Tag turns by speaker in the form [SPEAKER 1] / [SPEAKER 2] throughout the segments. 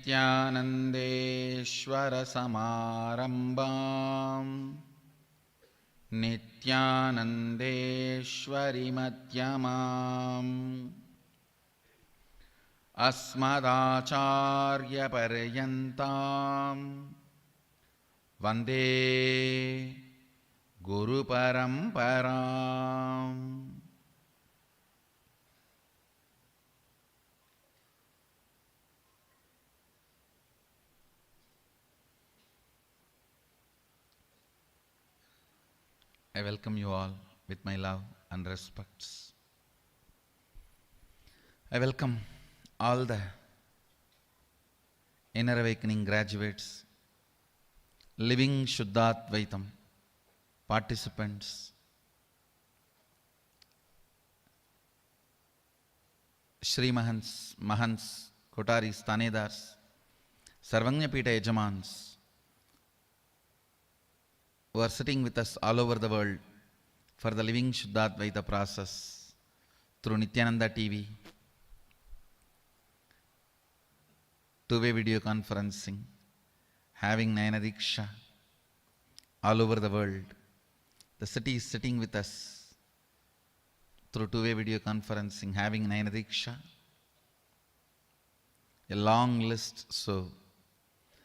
[SPEAKER 1] नित्यानन्देश्वरसमारम्भाम् नित्यानन्देश्वरिमध्यमाम् अस्मदाचार्यपर्यन्ताम् वन्दे गुरुपरम्पराम्. I welcome you all with my love and respects. I welcome all the Inner Awakening graduates, living Shuddhatvaitam participants, Shri Mahants, Kotaris, Tanedars, Sarvanyapita Yajamans, who are sitting with us all over the world for the living Shuddhatvayta process through Nityananda TV, two-way video conferencing, having Nayana Diksha all over the world. The city is sitting with us through two-way video conferencing, having Nayana Diksha. A long list, so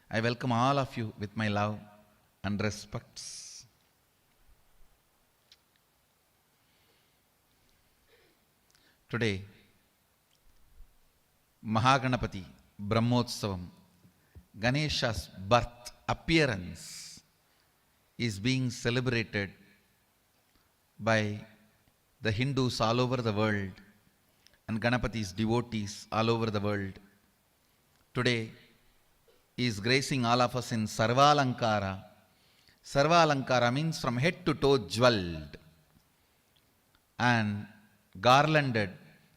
[SPEAKER 1] I welcome all of you with my love and respects. Today, Mahaganapati Brahmotsavam, Ganesha's birth appearance is being celebrated by the Hindus all over the world and Ganapati's devotees all over the world. Today, he is gracing all of us in Sarvalankara. Sarvalankara means from head to toe jeweled and garlanded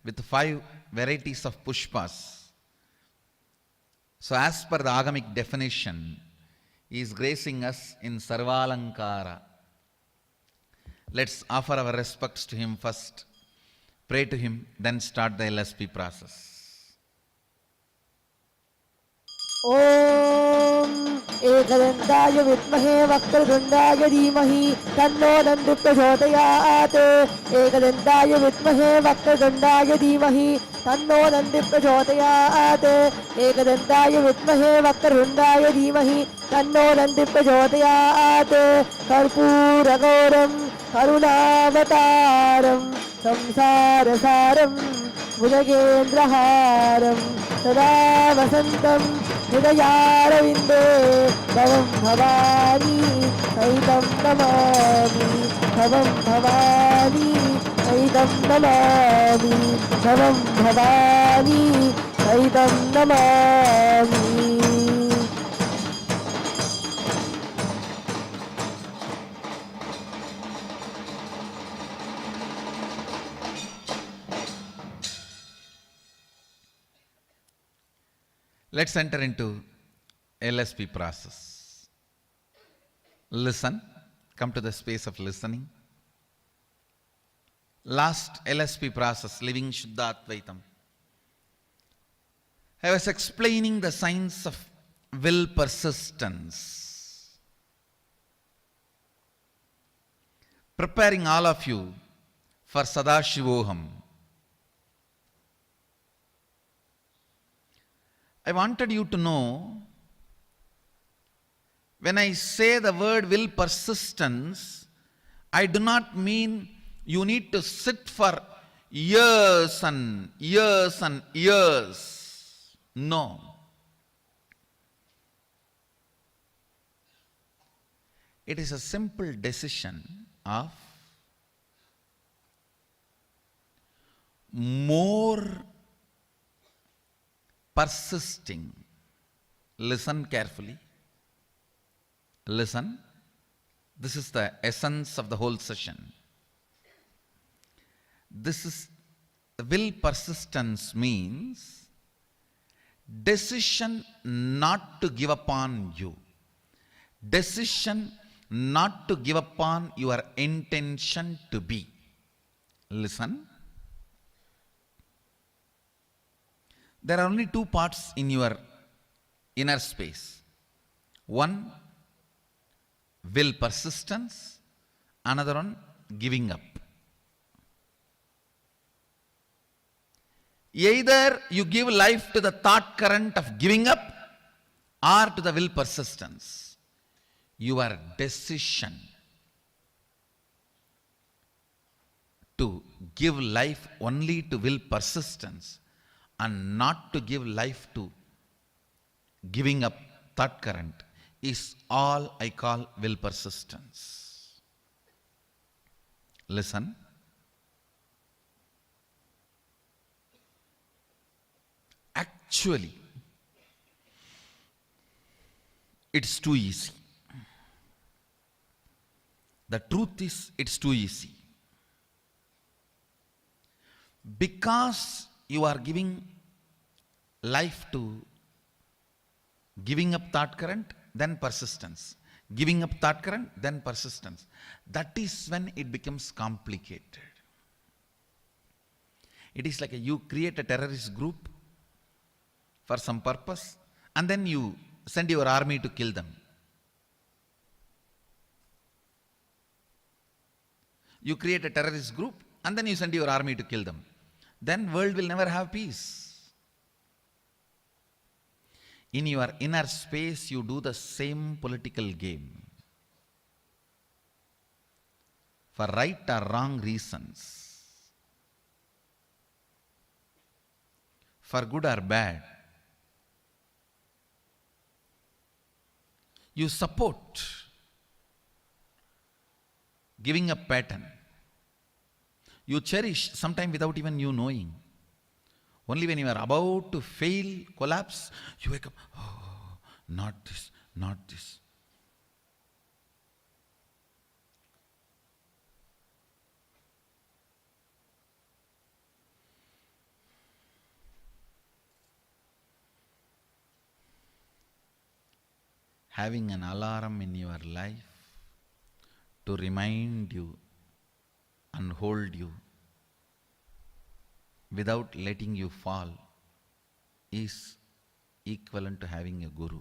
[SPEAKER 1] with 5 varieties of pushpas. So as per the Agamic definition, he is gracing us in Sarvalankara. Let's offer our respects to him first, pray to him, then start the LSP process.
[SPEAKER 2] ॐ एकदन्ताय विद्महे वक्रतुण्डाय धीमहि तन्नो दन्ति प्रचोदयात्। एकदन्ताय विद्महे वक्रतुण्डाय धीमहि तन्नो दन्ति प्रचोदयात्। एकदन्ताय विद्महे वक्रतुण्डाय धीमहि तन्नो दन्ति प्रचोदयात्। कर्पूरगौरं करुणावतारं संसारसारं भुजगेन्द्रहारं सदा वसन्तं हृदयारविन्दे भवं भवानी सहितं नमामि। भवं भवानी सहितं नमामि। भवं भवानी सहितं Namami.
[SPEAKER 1] Let's enter into LSP process. Listen, come to the space of listening. Last LSP process, living Shuddhatvaitam, I was explaining the science of will persistence, preparing all of you for Sadashivoham. I wanted you to know, when I say the word will persistence, I do not mean you need to sit for years and years and years. No. It is a simple decision of more persisting. Listen carefully. Listen. This is the essence of the whole session. This is will persistence means decision not to give up on you. Decision not to give up on your intention to be. Listen. There are only two parts in your inner space. One, will persistence, another one, giving up. Either you give life to the thought current of giving up or to the will persistence. Your decision to give life only to will persistence and not to give life to giving up thought current is all I call will persistence. Listen. Actually, it's too easy. The truth is, it's too easy. Because you are giving life to giving up thought current, then persistence. Giving up thought current, then persistence. That is when it becomes complicated. It is like you create a terrorist group for some purpose, and then you send your army to kill them. You create a terrorist group, and then you send your army to kill them. Then world will never have peace. In your inner space, you do the same political game. For right or wrong reasons. For good or bad. You support giving up pattern. You cherish sometime without even you knowing. Only when you are about to fail, collapse, you wake up, oh, not this, not this. Having an alarm in your life to remind you and hold you without letting you fall is equivalent to having a guru.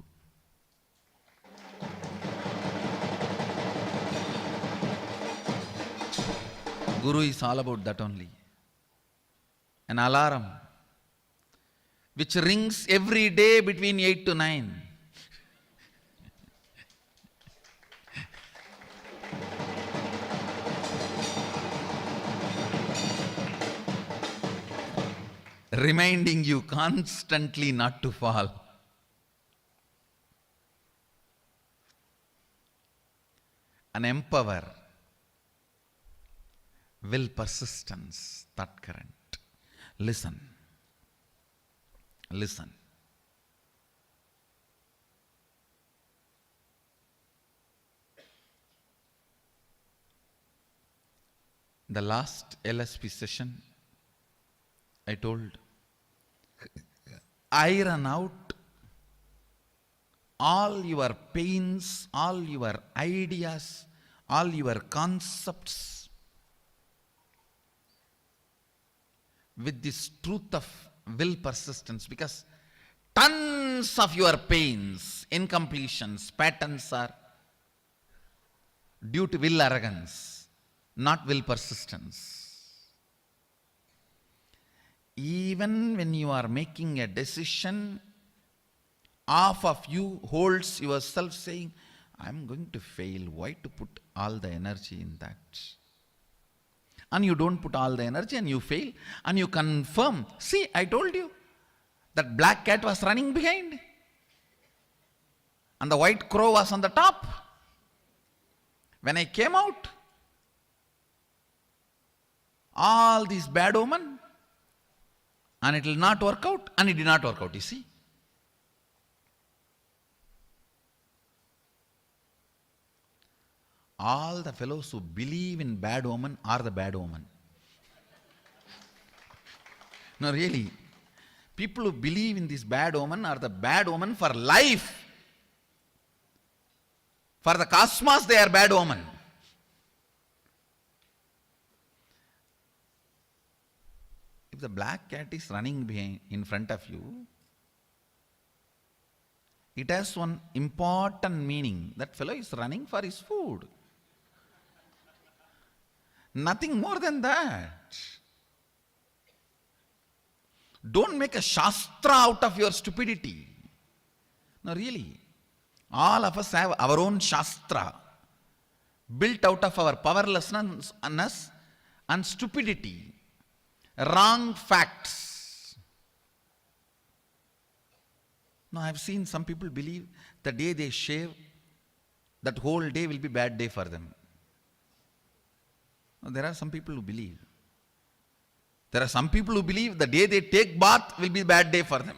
[SPEAKER 1] Guru is all about that only. An alarm which rings every day between 8 to 9. Reminding you constantly not to fall. An empower, will persistence, thought current. Listen. Listen. The last LSP session, I told, iron out all your pains, all your ideas, all your concepts with this truth of will persistence, because tons of your pains, incompletions, patterns are due to will arrogance, not will persistence. Even when you are making a decision, half of you holds yourself saying, I am going to fail. Why to put all the energy in that? And you don't put all the energy and you fail and you confirm. See, I told you that black cat was running behind and the white crow was on the top. When I came out, all these bad omen, and it will not work out, and it did not work out, you see. All the fellows who believe in bad omen are the bad omen. No, really. People who believe in this bad omen are the bad omen for life. For the cosmos, they are bad omen. If the black cat is running behind, in front of you, it has one important meaning. That fellow is running for his food. Nothing more than that. Don't make a shastra out of your stupidity. No, really. All of us have our own shastra, built out of our powerlessness and stupidity, wrong facts. Now, I have seen some people believe the day they shave, that whole day will be bad day for them. Now, there are some people who believe. There are some people who believe the day they take bath will be bad day for them.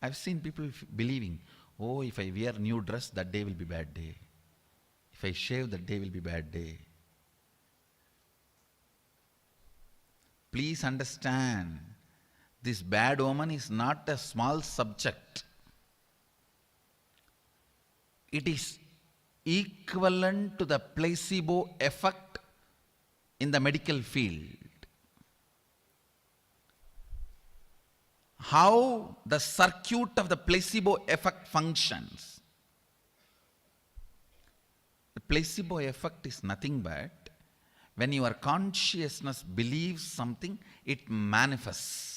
[SPEAKER 1] I've seen people believing, oh, if I wear new dress, that day will be bad day. If I shave, that day will be bad day. Please understand, this bad omen is not a small subject. It is equivalent to the placebo effect in the medical field. How the circuit of the placebo effect functions. The placebo effect is nothing but when your consciousness believes something, it manifests.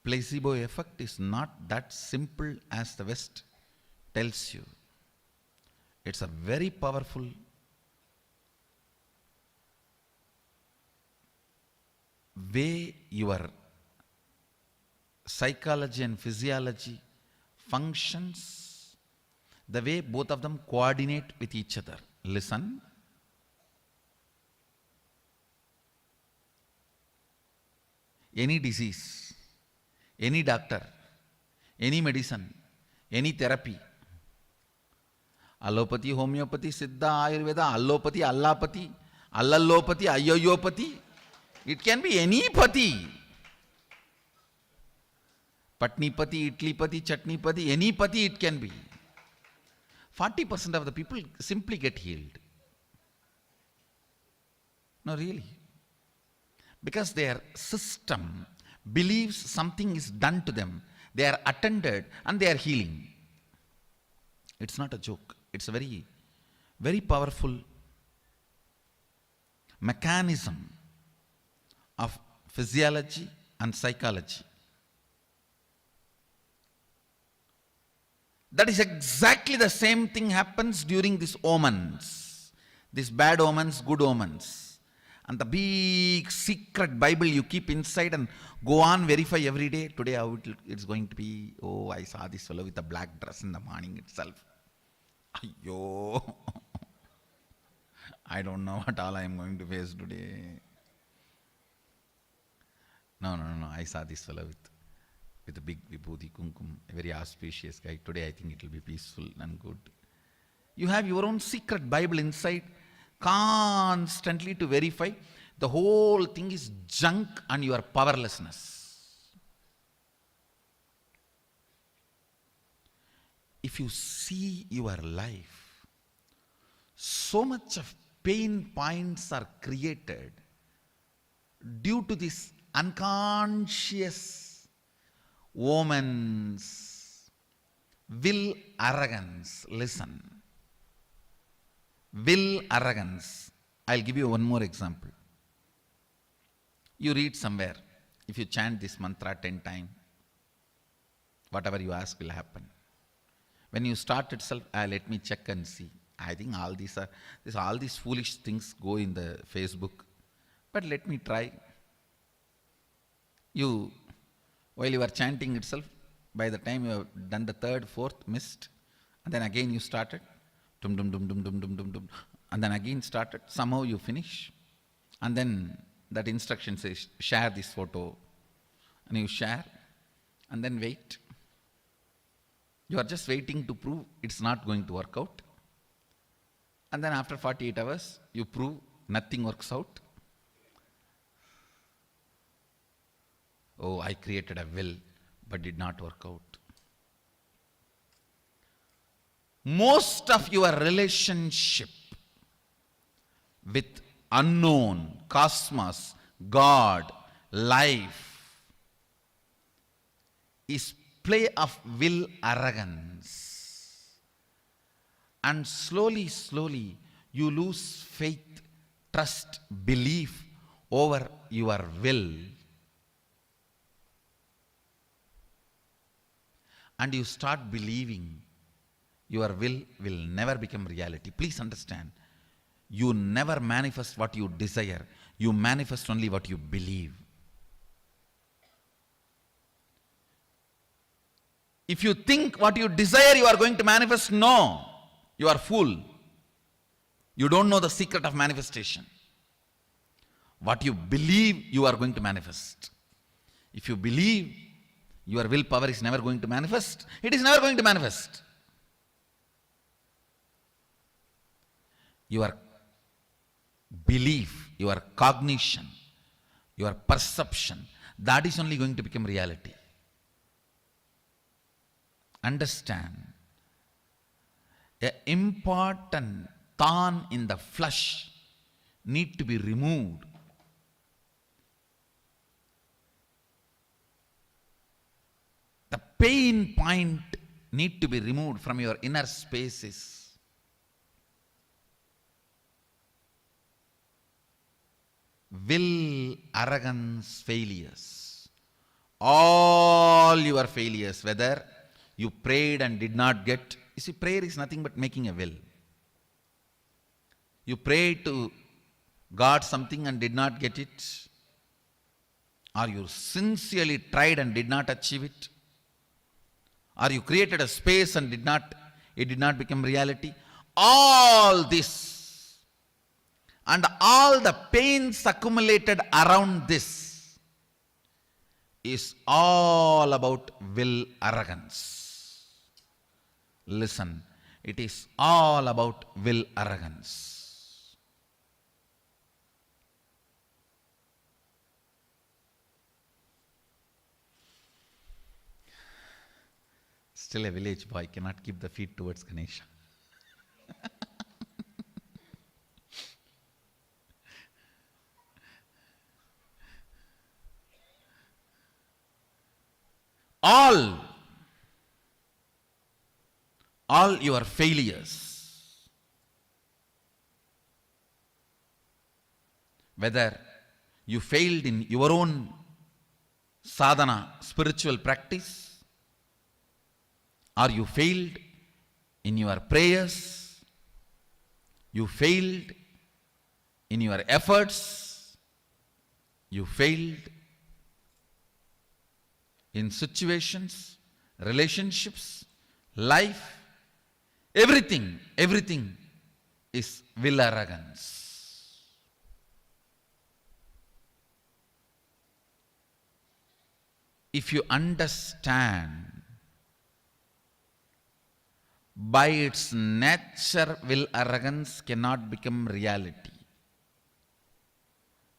[SPEAKER 1] Placebo effect is not that simple as the West tells you. It's a very powerful way your psychology and physiology functions, the way both of them coordinate with each other. Listen. Any disease, any doctor, any medicine, any therapy, allopathy, homeopathy, siddha, ayurveda, allopathy, allapathy, allallopathy, ayoyopathy, it can be any pathy. Patnipati, Itlipati, Chatnipati, any pathy it can be. 40% of the people simply get healed. No, really. Because their system believes something is done to them. They are attended and they are healing. It's not a joke. It's a very, very powerful mechanism of physiology and psychology. That is exactly the same thing happens during these omens, these bad omens, good omens. And the big secret Bible you keep inside and go on verify every day. Today how it's going to be, oh, I saw this fellow with a black dress in the morning itself. Ayyo, I don't know what all I am going to face today. No, I saw this fellow with a big vibhuti kumkum, a very auspicious guy. Today I think it will be peaceful and good. You have your own secret Bible inside, constantly to verify. The whole thing is junk and your powerlessness. If you see your life, so much of pain points are created due to this unconscious woman's will arrogance. Listen. Will arrogance. I'll give you one more example. You read somewhere, if you chant this mantra 10 times, whatever you ask will happen. When you start itself, let me check and see. I think all these foolish things go in the Facebook, but let me try. While you are chanting itself, by the time you have done the third, fourth mist, and then again you started, dum dum dum dum dum dum dum dum, and then again started. Somehow you finish, and then that instruction says share this photo, and you share, and then wait. You are just waiting to prove it's not going to work out. And then after 48 hours, you prove nothing works out. Oh, I created a will, but did not work out. Most of your relationship with unknown, cosmos, God, life is play of will arrogance. And slowly, slowly, you lose faith, trust, belief over your will. And you start believing your will never become reality. Please understand, you never manifest what you desire. You manifest only what you believe. If you think what you desire you are going to manifest, no, you are fool. You don't know the secret of manifestation. What you believe you are going to manifest. If you believe your willpower is never going to manifest, it is never going to manifest. Your belief, your cognition, your perception, that is only going to become reality. Understand, an important thorn in the flesh need to be removed. The pain point need to be removed from your inner spaces. Will, arrogance, failures. All your failures, whether you prayed and did not get. You see, prayer is nothing but making a will. You prayed to God something and did not get it. Or you sincerely tried and did not achieve it. Or you created a space and it did not become reality. All this and all the pains accumulated around this is all about will arrogance. Listen, it is all about will arrogance. Still a village boy cannot keep the feet towards Ganesha. All your failures, whether you failed in your own sadhana, spiritual practice, or you failed in your prayers, you failed in your efforts, you failed in situations, relationships, life, everything is will arrogance. If you understand, by its nature, will arrogance cannot become reality.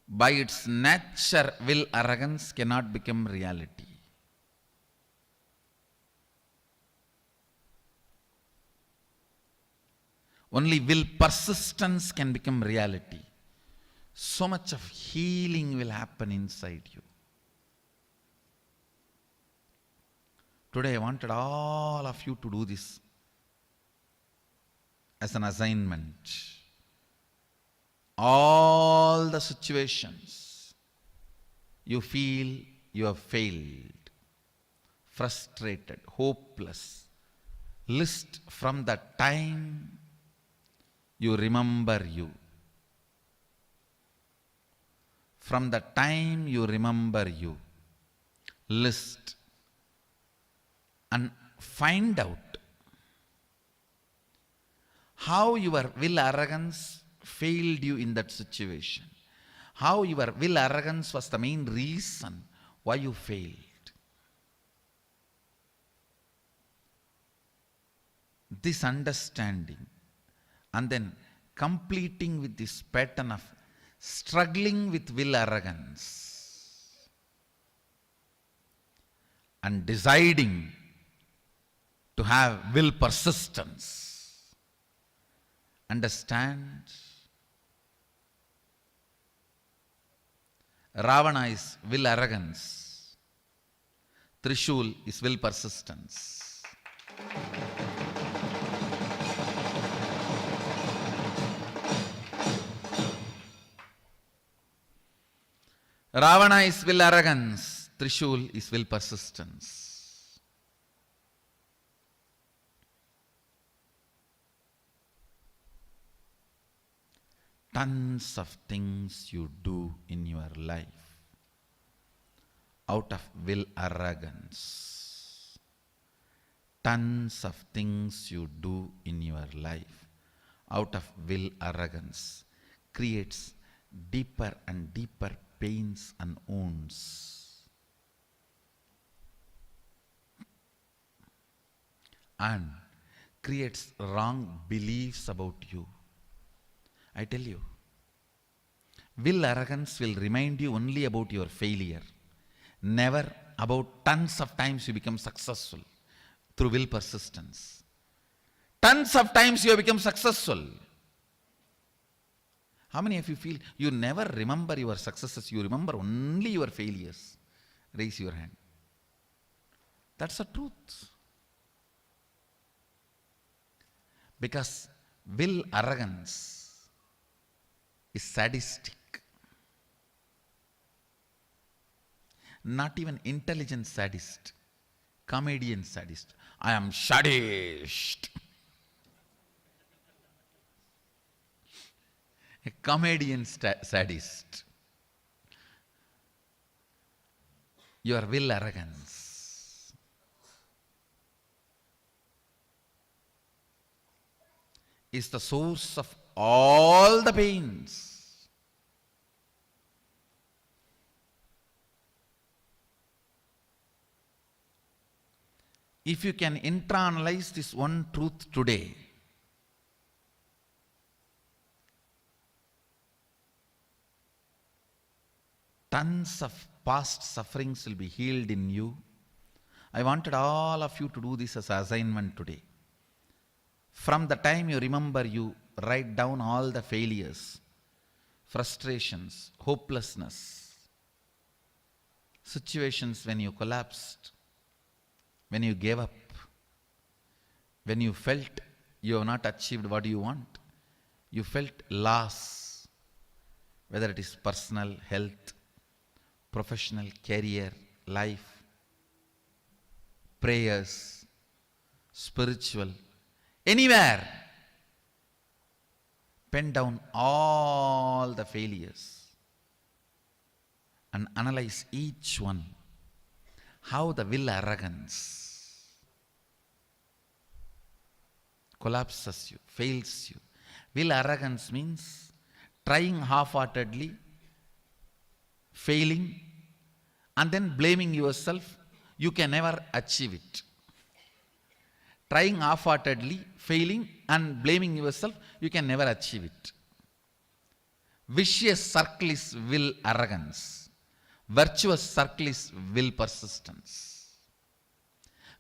[SPEAKER 1] By its nature, will arrogance cannot become reality. Only will persistence can become reality. So much of healing will happen inside you. Today I wanted all of you to do this as an assignment. All the situations you feel you have failed, frustrated, hopeless, list from the time you remember you. From the time you remember you, list and find out how your will arrogance failed you in that situation. How your will arrogance was the main reason why you failed. This understanding, and then completing with this pattern of struggling with will arrogance and deciding to have will persistence. Understand? Ravana is will arrogance. Trishul is will persistence. Ravana is will arrogance. Trishul is will persistence. Tons of things you do in your life out of will arrogance. Tons of things you do in your life out of will arrogance creates deeper and deeper pains and wounds. And creates wrong beliefs about you. I tell you, will arrogance will remind you only about your failure, never about tons of times you become successful through will persistence. Tons of times you have become successful. How many of you feel you never remember your successes, you remember only your failures? Raise your hand. That's the truth. Because will arrogance is sadistic. Not even intelligent sadist, comedian sadist. I am sadist. A comedian sadist. Your will arrogance is the source of all the pains. If you can internalize this one truth today, tons of past sufferings will be healed in you. I wanted all of you to do this as an assignment today. From the time you remember, you write down all the failures, frustrations, hopelessness, situations when you collapsed, when you gave up, when you felt you have not achieved what you want, you felt loss, whether it is personal, health, professional, career, life, prayers, spiritual, anywhere. Pen down all the failures and analyze each one. How the will arrogance collapses you, fails you. Will arrogance means trying half-heartedly, failing, and then blaming yourself. You can never achieve it. Trying half-heartedly, failing, and blaming yourself, you can never achieve it. Vicious circle is will arrogance. Virtuous circle is will persistence.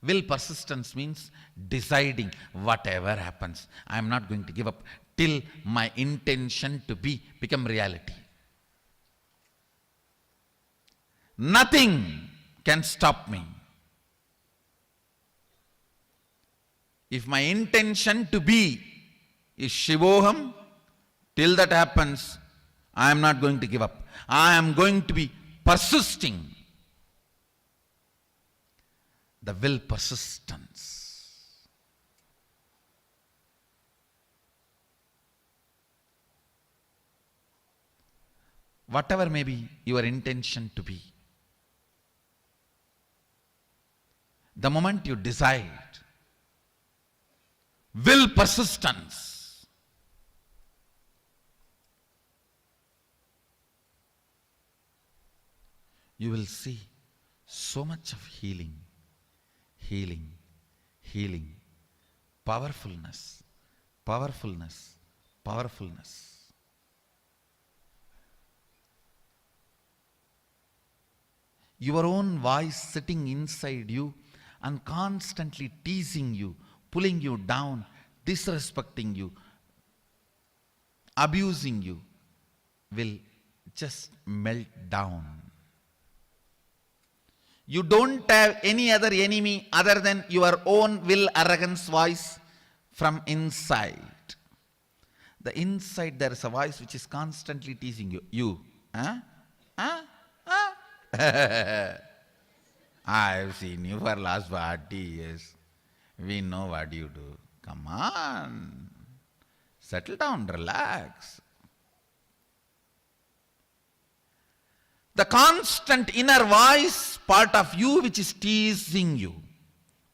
[SPEAKER 1] Will persistence means deciding whatever happens, I am not going to give up till my intention to become reality. Nothing can stop me. If my intention to be is Shivoham, till that happens, I am not going to give up. I am going to be persisting. The will persistence. Whatever may be your intention to be, the moment you decide, will persistence, you will see so much of healing, healing, healing, powerfulness, powerfulness, powerfulness. Your own voice sitting inside you and constantly teasing you, pulling you down, disrespecting you, abusing you, will just melt down. You don't have any other enemy other than your own will, arrogance voice from inside. The inside there is a voice which is constantly teasing you. You, huh? Huh? Huh? I've seen you for last 40 years. We know what you do. Come on. Settle down, relax. The constant inner voice, part of you which is teasing you,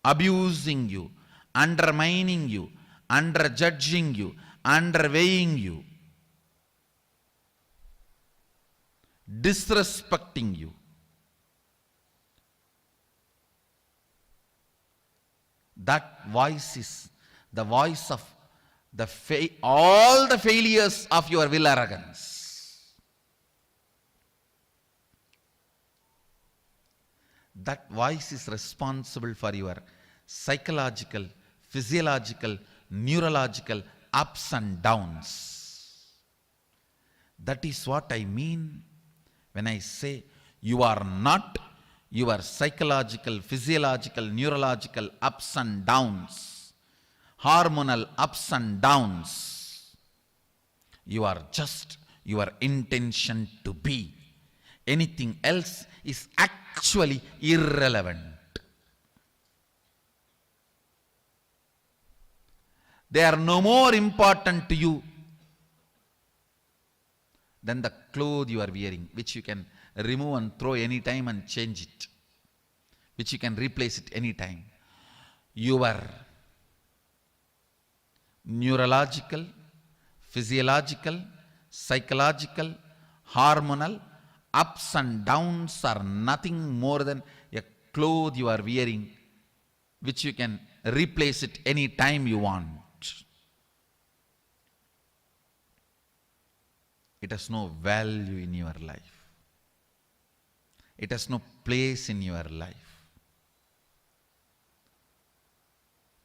[SPEAKER 1] abusing you, undermining you, underjudging you, underweighing you, disrespecting you. That voice is the voice of all the failures of your will, arrogance. That voice is responsible for your psychological, physiological, neurological ups and downs. That is what I mean when I say you are not your psychological, physiological, neurological ups and downs, hormonal ups and downs. You are just your intention to be. Anything else is actually irrelevant. They are no more important to you than the clothes you are wearing, which you can remove and throw any time and change it, which you can replace it any time. Your neurological, physiological, psychological, hormonal ups and downs are nothing more than a cloth you are wearing, which you can replace it any time you want. It has no value in your life. It has no place in your life.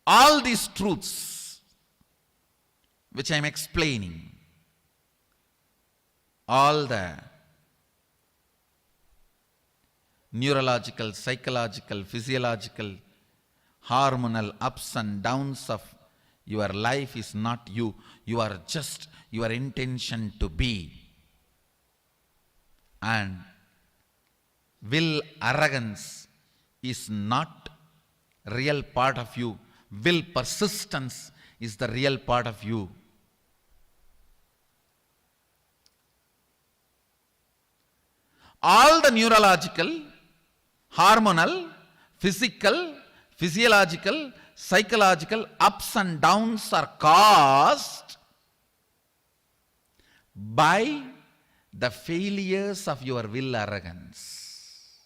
[SPEAKER 1] All these truths which I am explaining, all the neurological, psychological, physiological, hormonal ups and downs of your life is not you. You are just your intention to be. And will, arrogance is not real part of you. Will, persistence is the real part of you. All the neurological, hormonal, physical, physiological, psychological ups and downs are caused by the failures of your will, arrogance.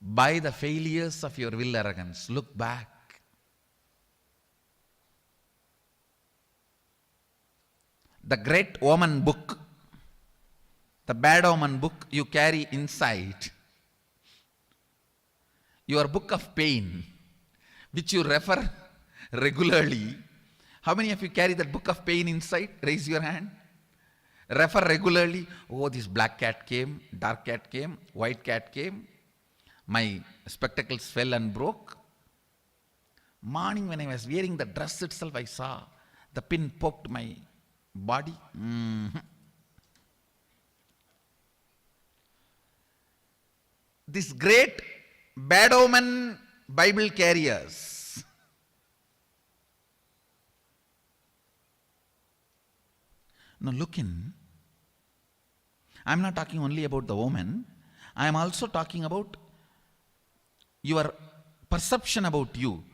[SPEAKER 1] By the failures of your will, arrogance. Look back. The great omen book, the bad omen book you carry inside, your book of pain, which you refer regularly. How many of you carry that book of pain inside? Raise your hand. Refer regularly. Oh, this black cat came, dark cat came, white cat came. My spectacles fell and broke. Morning when I was wearing the dress itself, I saw the pin poked my body. This great bad omen Bible carriers, now look in. I am not talking only about the omen. I am also talking about your perception about you.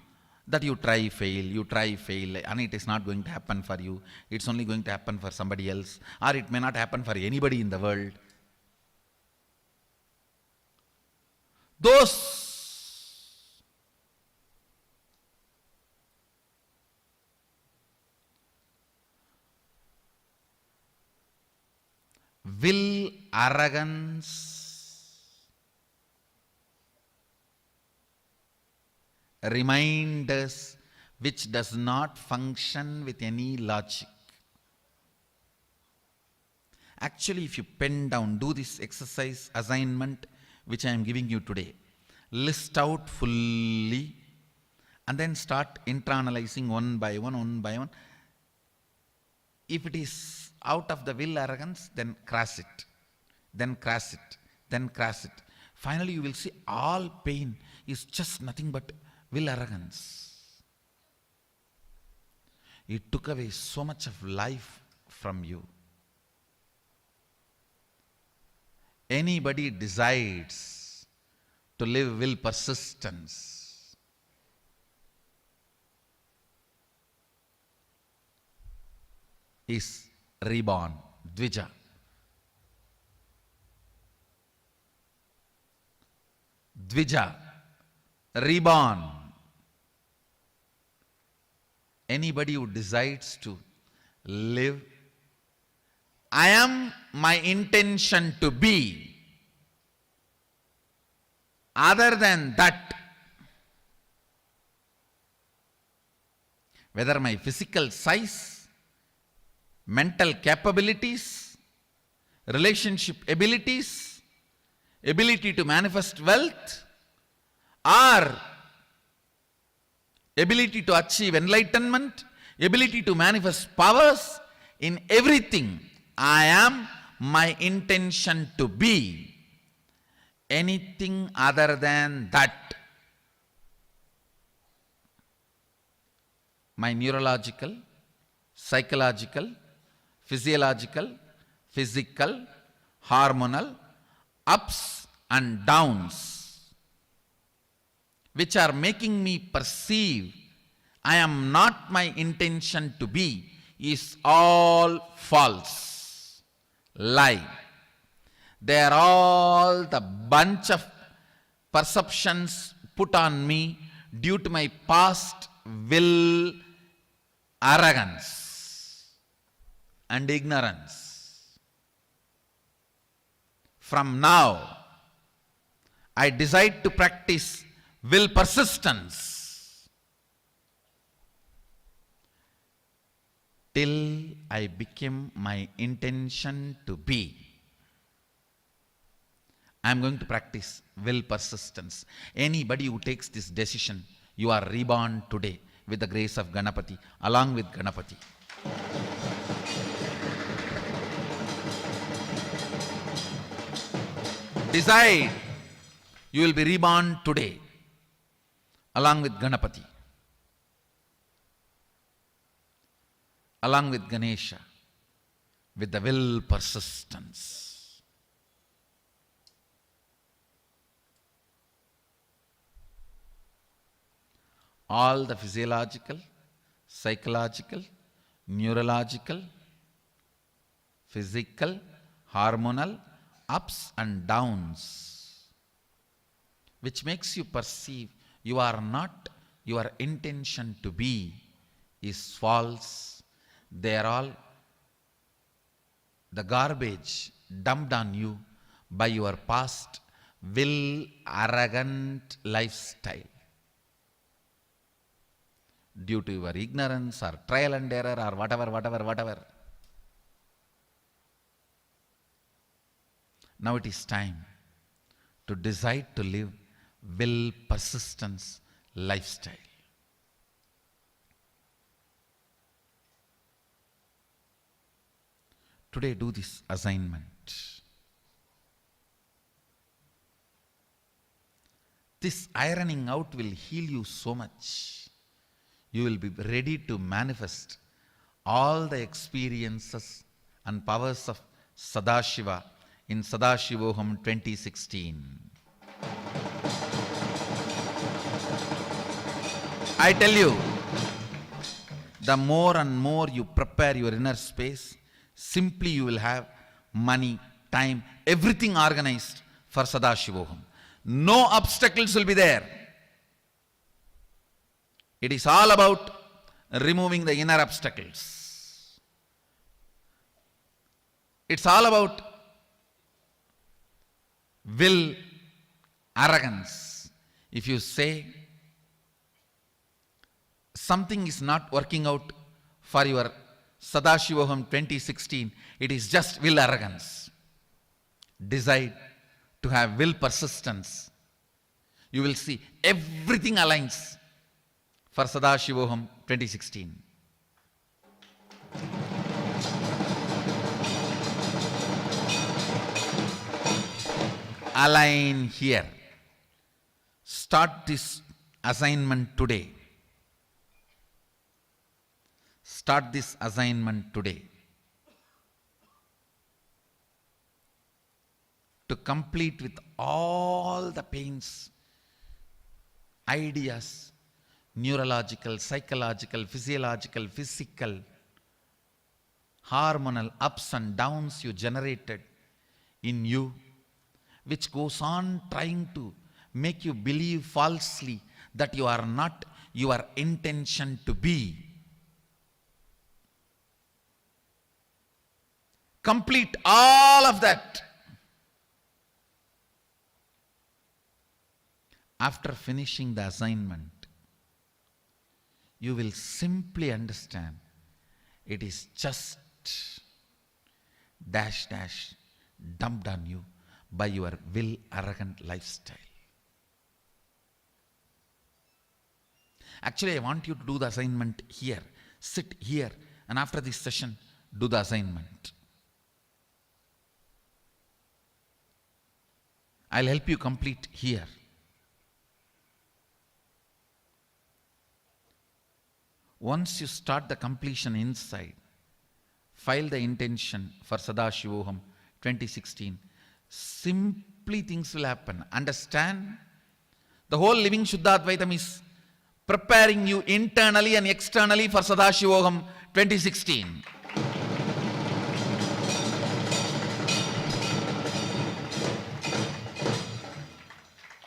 [SPEAKER 1] That you try, fail, and it is not going to happen for you. It's only going to happen for somebody else, or it may not happen for anybody in the world. Those will arrogance reminders which does not function with any logic. Actually, if you pen down, do this exercise assignment which I am giving you today. List out fully and then start internalizing one by one. If it is out of the will arrogance, then crash it. Finally, you will see all pain is just nothing but will arrogance. It took away so much of life from you. Anybody decides to live will persistence, is reborn, Dvija. Dvija, reborn. Anybody who decides to live, I am my intention to be. Other than that, whether my physical size, mental capabilities, relationship abilities, ability to manifest wealth, or ability to achieve enlightenment, ability to manifest powers, in everything, I am my intention to be. Anything other than that, my neurological, psychological, physiological, physical, hormonal ups and downs, which are making me perceive I am not my intention to be, is all false, lie. They are all the bunch of perceptions put on me due to my past will arrogance and ignorance. From now, I decide to practice will persistence till I became my intention to be. I am going to practice will persistence. Anybody who takes this decision, you are reborn today with the grace of Ganapati, along with Ganapati. Decide, you will be reborn today, along with Ganapati, along with Ganesha, with the will persistence. All the physiological, psychological, neurological, physical, hormonal ups and downs, which makes you perceive you are not your intention to be, is false. They are all the garbage dumped on you by your past will arrogant lifestyle. Due to your ignorance or trial and error or whatever. Now it is time to decide to live will persistence lifestyle. Today do this assignment. This ironing out will heal you so much. You will be ready to manifest all the experiences and powers of Sadashiva in Sadashivoham 2016. I tell you, the more and more you prepare your inner space, simply you will have money, time, everything organized for Sadashivoham. No obstacles will be there. It is all about removing the inner obstacles. It's all about will arrogance. If you say something is not working out for your Sadashivoham 2016, it is just will arrogance. Decide to have will persistence. You will see everything aligns for Sadashivoham 2016. Align here. Start this assignment today. Start this assignment today. To complete with all the pains, ideas, neurological, psychological, physiological, physical, hormonal ups and downs you generated in you, which goes on trying to make you believe falsely that you are not your intention to be. Complete all of that. After finishing the assignment, you will simply understand it is just dash dash dumped on you by your will arrogant lifestyle. Actually, I want you to do the assignment here. Sit here, and after this session, do the assignment. I'll help you complete here. Once you start the completion inside, file the intention for Sadashivoham 2016. Simply things will happen. Understand? The whole living Shuddhadvaitam is preparing you internally and externally for Sadashivoham 2016.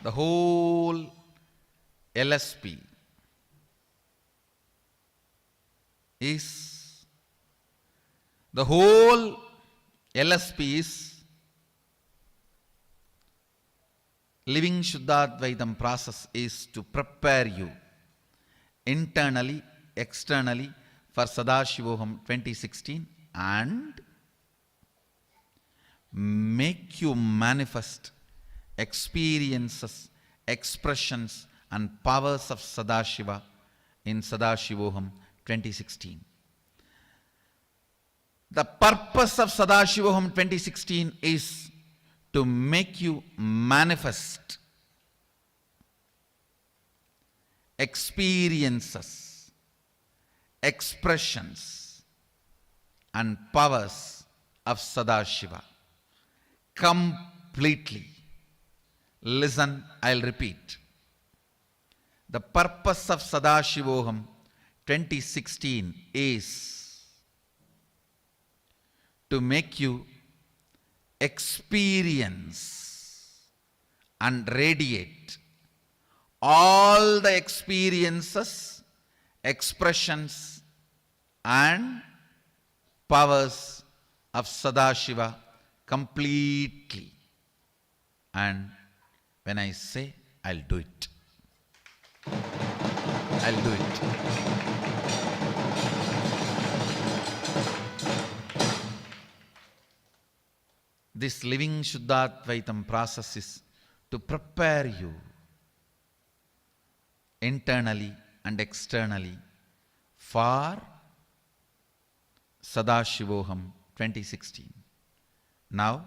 [SPEAKER 1] The whole LSP is living Shuddhadvaitam process is to prepare you internally, externally for Sadashivoham 2016 and make you manifest experiences, expressions and powers of Sadashiva in Sadashivoham 2016. The purpose of Sadashivoham 2016 is to make you manifest experiences, expressions and powers of Sadashiva completely. Listen, I'll repeat. The purpose of Sadashivoham 2016 is to make you experience and radiate all the experiences, expressions and powers of Sadashiva completely. And when I say, I'll do it. I'll do it. This living Shuddhadvaitam process is to prepare you internally and externally for Sadashivoham 2016. Now,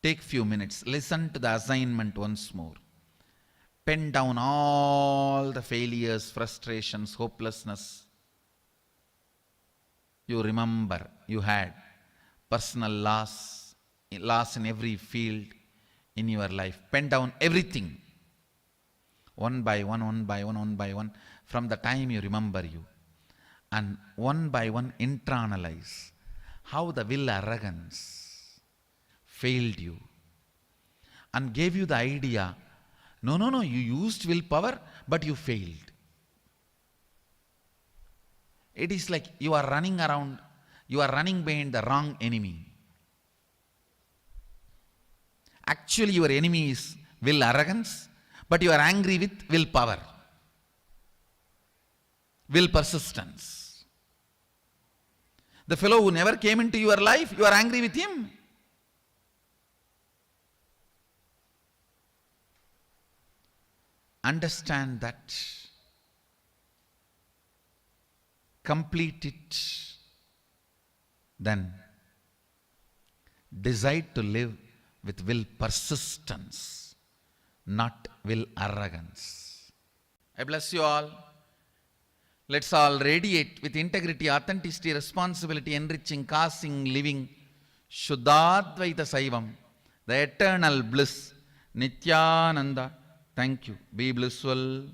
[SPEAKER 1] take few minutes, listen to the assignment once more. Pen down all the failures, frustrations, hopelessness you remember you had, personal loss in every field in your life. Pen down everything, one by one, from the time you remember you. And one by one internalize how the will arrogance failed you and gave you the idea, no, you used willpower, but you failed. It is like you are running around, you are running behind the wrong enemy. Actually, your enemy is will arrogance, but you are angry with will power, will persistence. The fellow who never came into your life, you are angry with him. Understand that. Complete it. Then decide to live with will persistence, not will arrogance. I bless you all. Let's all radiate with integrity, authenticity, responsibility, enriching, causing, living, Shuddhadvaita Saivam, the eternal bliss, Nityananda. Thank you. Be blissful.